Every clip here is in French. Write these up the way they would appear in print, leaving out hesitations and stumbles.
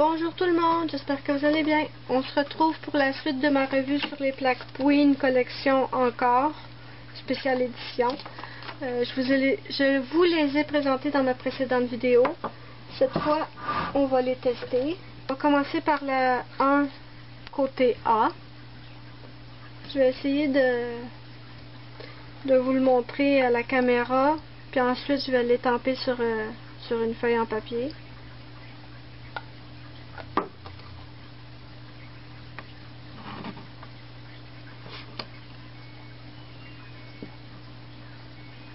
Bonjour tout le monde, j'espère que vous allez bien. On se retrouve pour la suite de ma revue sur les plaques Puin collection encore, spéciale édition. Je vous les ai présentées dans ma précédente vidéo. Cette fois, on va les tester. On va commencer par la 1 côté A. Je vais essayer de vous le montrer à la caméra, puis ensuite je vais l'étamper sur une feuille en papier.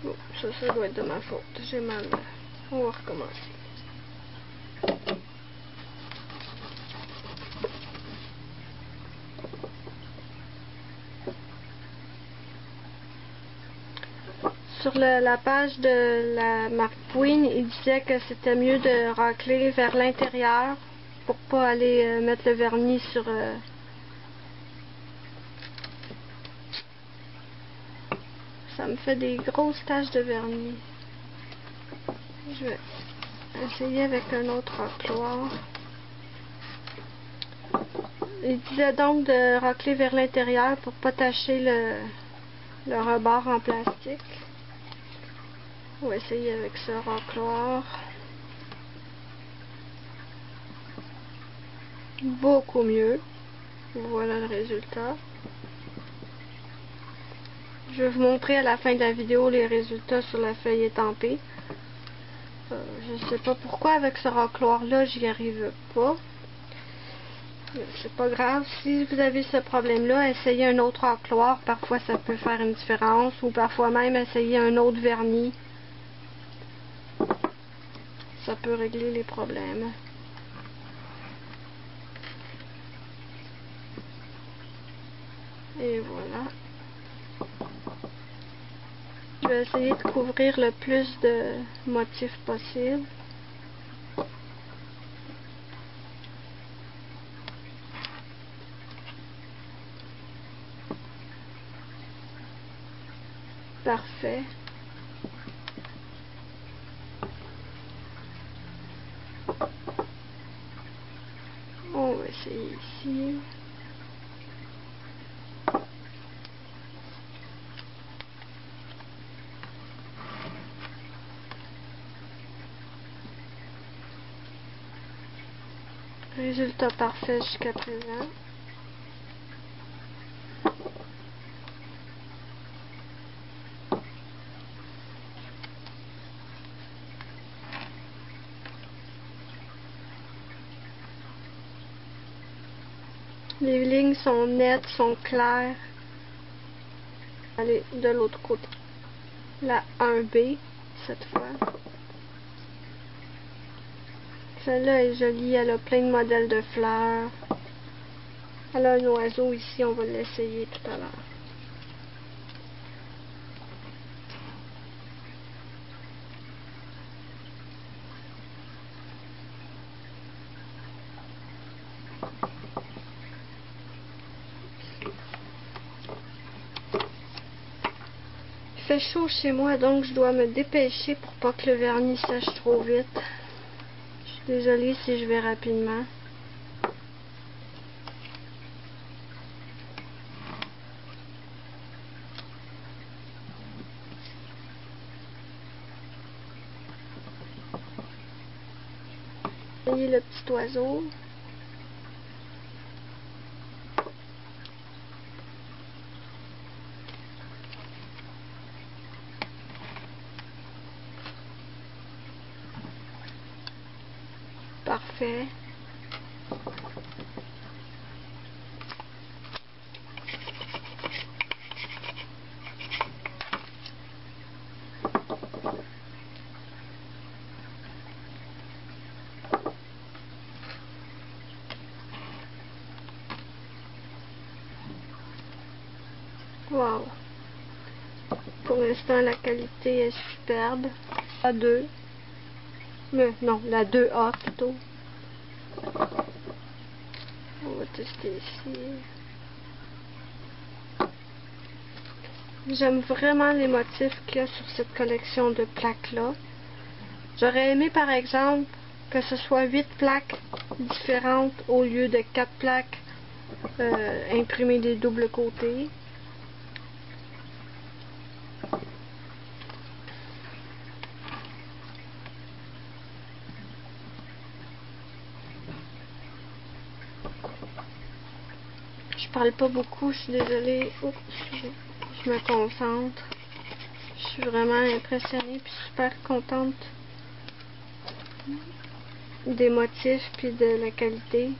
Oh, ça doit être de ma faute. J'ai mal. On va recommencer. Sur la page de la marque Puin, il disait que c'était mieux de racler vers l'intérieur pour pas aller mettre le vernis sur... Ça me fait des grosses taches de vernis. Je vais essayer avec un autre racloir. Il disait donc de racler vers l'intérieur pour pas tacher le rebord en plastique. On va essayer avec ce racloir. Beaucoup mieux. Voilà le résultat. Je vais vous montrer à la fin de la vidéo les résultats sur la feuille étampée. Je sais pas pourquoi avec ce racloir là j'y arrive pas. C'est pas grave. Si vous avez ce problème là, essayez un autre racloir. Parfois ça peut faire une différence. Ou parfois même essayez un autre vernis. Ça peut régler les problèmes. Et voilà. Je vais essayer de couvrir le plus de motifs possible. Parfait. On va essayer ici. Résultat parfait jusqu'à présent. Les lignes sont nettes, sont claires. Allez, de l'autre côté. La 1B, cette fois. Celle-là est jolie, elle a plein de modèles de fleurs. Elle a un oiseau ici, on va l'essayer tout à l'heure. Il fait chaud chez moi, donc je dois me dépêcher pour pas que le vernis sèche trop vite. Je suis désolée si je vais rapidement. Voyez le petit oiseau. Parfait. Wow. Pour l'instant, la qualité est superbe. La 2. Mais non, la 2A plutôt. On va tester ici. J'aime vraiment les motifs qu'il y a sur cette collection de plaques-là. J'aurais aimé, par exemple, que ce soit 8 plaques différentes au lieu de 4 plaques imprimées des doubles côtés. Je parle pas beaucoup, je suis désolée. Oups, je me concentre. Je suis vraiment impressionnée puis super contente des motifs puis de la qualité.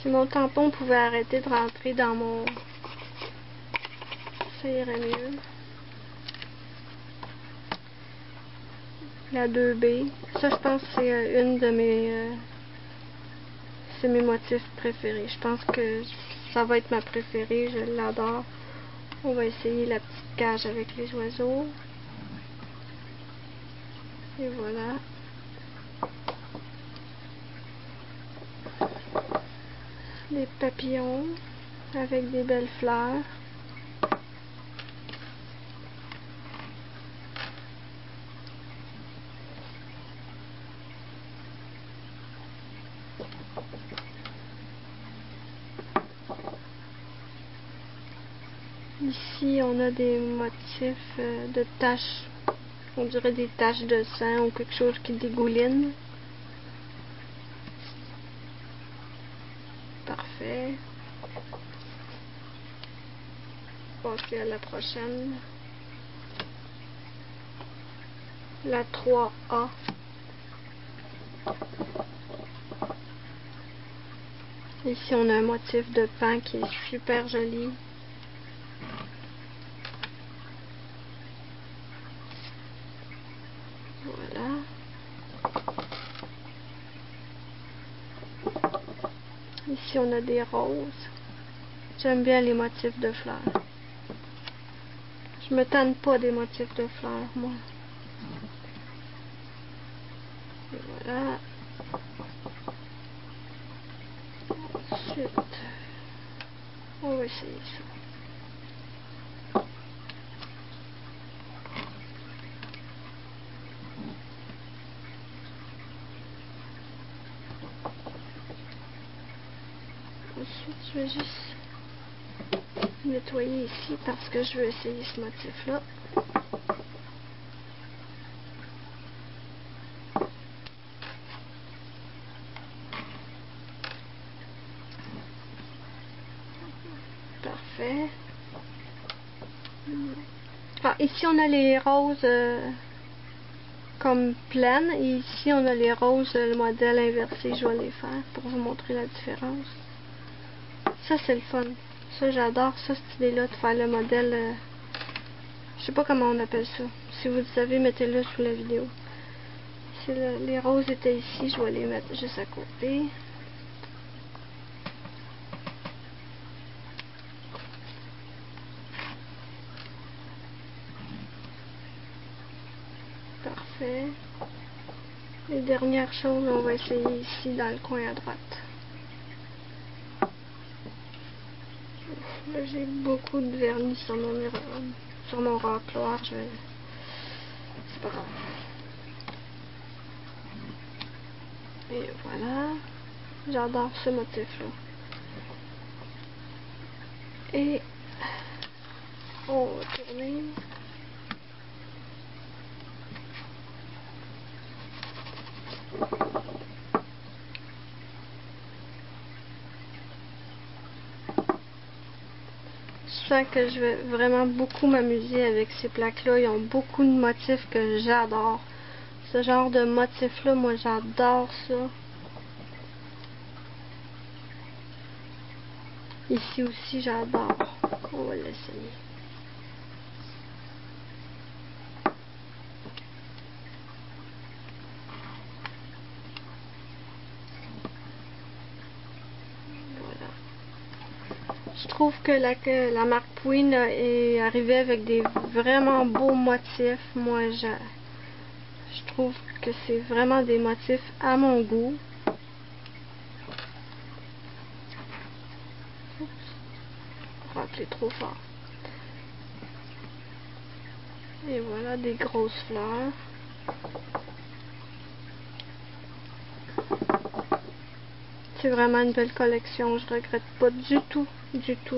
Si mon tampon pouvait arrêter de rentrer dans mon... ça irait mieux. La 2B. Ça, je pense que c'est une de mes... c'est mes motifs préférés. Je pense que ça va être ma préférée. Je l'adore. On va essayer la petite cage avec les oiseaux. Et voilà. Des papillons avec des belles fleurs. Ici, on a des motifs de taches. On dirait des taches de sang ou quelque chose qui dégouline. Parfait. Passer à la prochaine. La 3A. Ici, on a un motif de pain qui est super joli. Voilà. Ici, on a des roses. J'aime bien les motifs de fleurs. Je me tanne pas des motifs de fleurs, moi. Et voilà. Ensuite, on va essayer ça. Ensuite, je vais juste nettoyer ici parce que je veux essayer ce motif-là. Parfait. Ah, ici, on a les roses comme pleines. Et ici, on a les roses, le modèle inversé. Je vais les faire pour vous montrer la différence. Ça, c'est le fun. Ça, j'adore ça, cette idée-là de faire le modèle. Je sais pas comment on appelle ça. Si vous le savez, mettez-le sous la vidéo. Si les roses étaient ici, je vais les mettre juste à côté. Parfait. Les dernières choses, on va essayer ici dans le coin à droite. Là, j'ai beaucoup de vernis sur mon racloir. C'est pas grave. Et voilà. J'adore ce motif-là. Et on va tourner. Je sens que je vais vraiment beaucoup m'amuser avec ces plaques-là. Ils ont beaucoup de motifs que j'adore. Ce genre de motifs-là, moi j'adore ça. Ici aussi, j'adore. On va l'essayer. Je trouve que la marque Puin est arrivée avec des vraiment beaux motifs. Moi, je trouve que c'est vraiment des motifs à mon goût. Racler trop fort. Et voilà, des grosses fleurs. C'est vraiment une belle collection. Je regrette pas du tout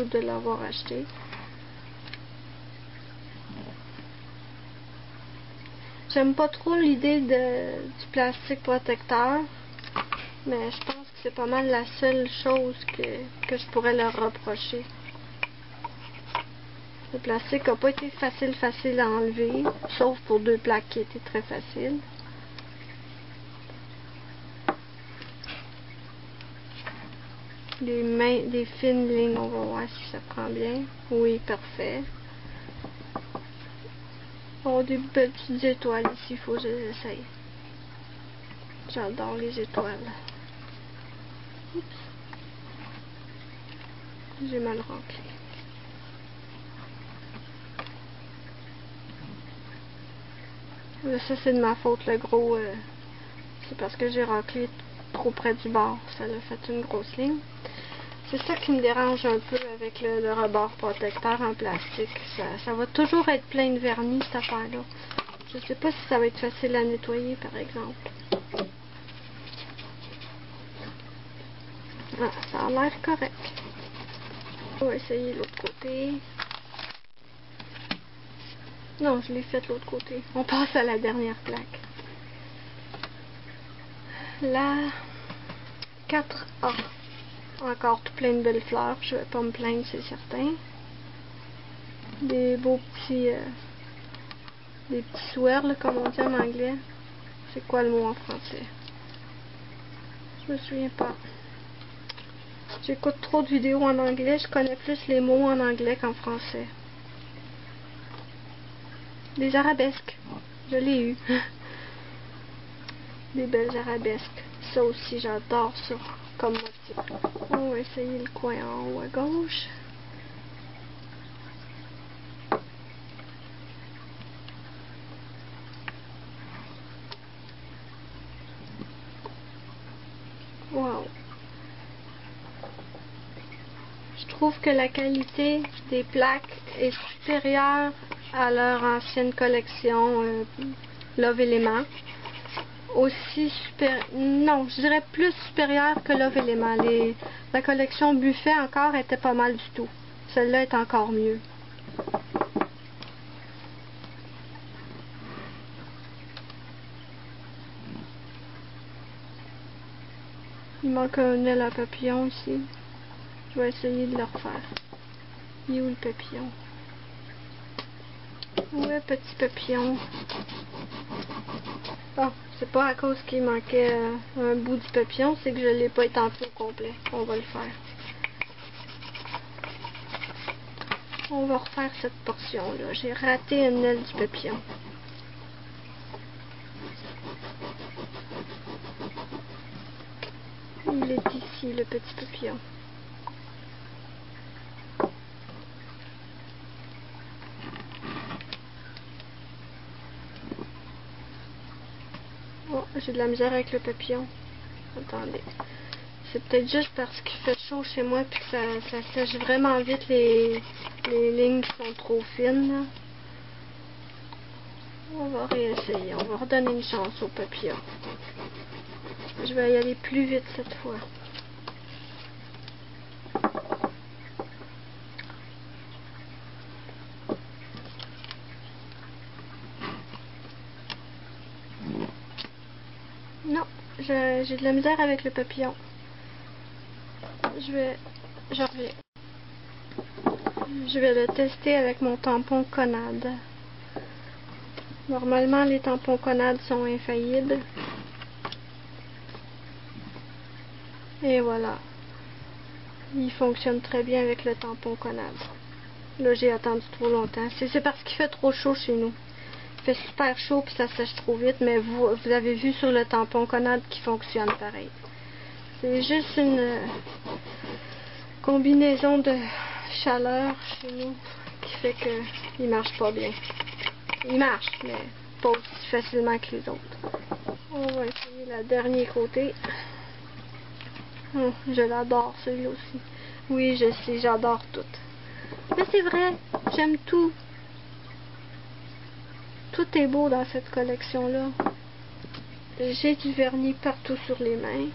de l'avoir acheté. J'aime pas trop l'idée du plastique protecteur, mais je pense que c'est pas mal la seule chose que je pourrais leur reprocher. Le plastique n'a pas été facile à enlever, sauf pour 2 plaques qui étaient très faciles. Des fines lignes, on va voir si ça prend bien. Oui, parfait. Oh, des belles petites étoiles ici, il faut que je les essaye. J'adore les étoiles. Oups. J'ai mal rempli. Ça, c'est de ma faute, le gros. C'est parce que j'ai raclé trop près du bord. Ça a fait une grosse ligne. C'est ça qui me dérange un peu avec le rebord protecteur en plastique. Ça va toujours être plein de vernis, cette affaire-là. Je sais pas si ça va être facile à nettoyer, par exemple. Ah, ça a l'air correct. On va essayer l'autre côté. Non, je l'ai fait de l'autre côté. On passe à la dernière plaque. La 4A. Encore tout plein de belles fleurs. Je vais pas me plaindre, c'est certain. Des beaux petits... des petits swirls, comme on dit en anglais. C'est quoi le mot en français? Je me souviens pas. J'écoute trop de vidéos en anglais. Je connais plus les mots en anglais qu'en français. Des arabesques. Je l'ai eu. Des belles arabesques. Ça aussi, j'adore ça comme motif. On va essayer le coin en haut à gauche. Wow. Je trouve que la qualité des plaques est supérieure à leur ancienne collection Love Element. Aussi non, je dirais plus supérieure que Love Element. La collection Buffet encore était pas mal du tout. Celle-là est encore mieux. Il manque un aile à papillon ici. Je vais essayer de le refaire. Il est où le papillon? Ouais, petit papillon. Ah, c'est pas à cause qu'il manquait un bout du papillon, c'est que je l'ai pas étampé au complet. On va le faire. On va refaire cette portion-là. J'ai raté une aile du papillon. Il est ici, le petit papillon. Oh, j'ai de la misère avec le papillon. Attendez. C'est peut-être juste parce qu'il fait chaud chez moi et que ça sèche vraiment vite les lignes qui sont trop fines. Là. On va réessayer. On va redonner une chance au papillon. Je vais y aller plus vite cette fois. Non, j'ai de la misère avec le papillon. Je reviens. Je vais le tester avec mon tampon Conad. Normalement, les tampons Conad sont infaillibles. Et voilà. Il fonctionne très bien avec le tampon Conad. Là, j'ai attendu trop longtemps. C'est parce qu'il fait trop chaud chez nous. Il fait super chaud puis ça sèche trop vite, mais vous avez vu sur le tampon Conad qui fonctionne pareil. C'est juste une combinaison de chaleur chez nous qui fait qu'il marche pas bien. Il marche, mais pas aussi facilement que les autres. On va essayer le dernier côté. Oh, je l'adore celui-là aussi. Oui, je sais, j'adore tout. Mais c'est vrai, j'aime tout. Tout est beau dans cette collection-là. J'ai du vernis partout sur les mains.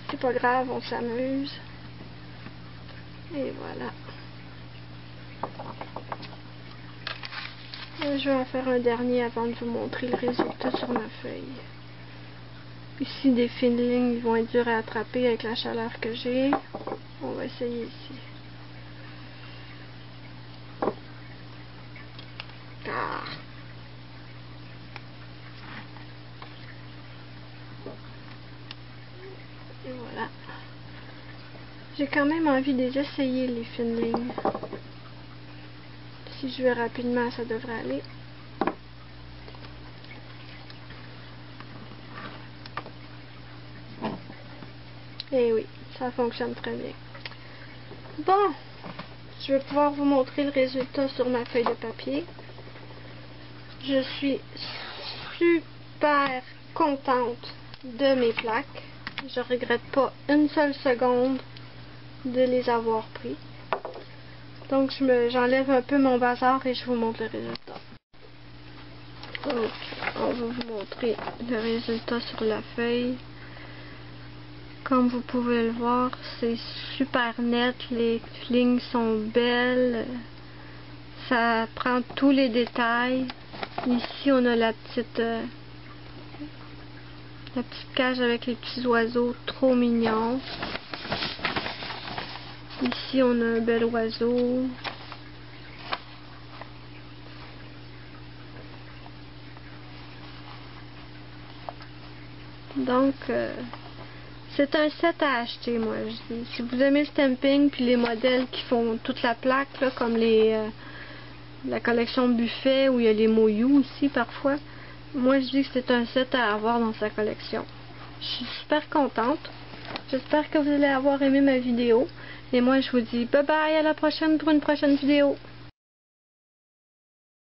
C'est pas grave, on s'amuse. Et voilà. Je vais en faire un dernier avant de vous montrer le résultat sur ma feuille. Ici, des fines lignes vont être dures à attraper avec la chaleur que j'ai. On va essayer ici. Ah. Et voilà. J'ai quand même envie de les essayer, les fines lignes. Si je vais rapidement, ça devrait aller. Et oui, ça fonctionne très bien. Bon, je vais pouvoir vous montrer le résultat sur ma feuille de papier. Je suis super contente de mes plaques. Je regrette pas une seule seconde de les avoir pris. Donc j'enlève un peu mon bazar et je vous montre le résultat. Donc, on va vous montrer le résultat sur la feuille. Comme vous pouvez le voir, c'est super net, les lignes sont belles, ça prend tous les détails. Ici on a la petite cage avec les petits oiseaux, trop mignons. Ici on a un bel oiseau. Donc c'est un set à acheter, moi je dis. Si vous aimez le stamping puis les modèles qui font toute la plaque, là, comme la collection Buffet où il y a les Moyou aussi parfois, moi je dis que c'est un set à avoir dans sa collection. Je suis super contente. J'espère que vous allez avoir aimé ma vidéo. Et moi je vous dis bye bye, à la prochaine pour une prochaine vidéo.